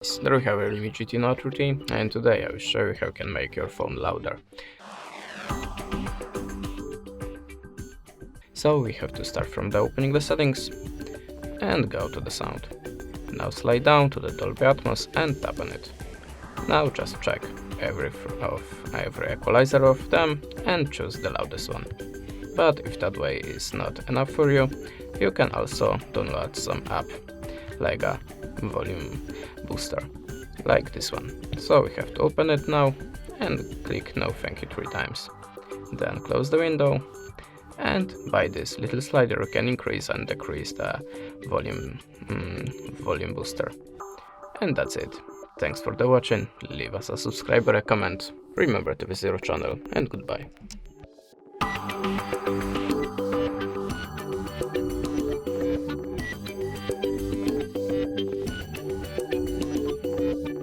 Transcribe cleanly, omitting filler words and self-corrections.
There we have REALME GT Neo, and today I will show you how you can make your phone louder. So we have to start from the opening the settings and go to the sound. Now slide down to the Dolby Atoms and tap on it. Now just check every equalizer of them and choose the loudest one. But if that way is not enough for you, you can also download some app like a volume booster, like this one. So we have to open it now and click no thank you 3 times. Then close the window, and by this little slider you can increase and decrease the volume booster. And that's it. Thanks for the watching, leave us a subscribe or a comment, remember to visit our channel, and goodbye.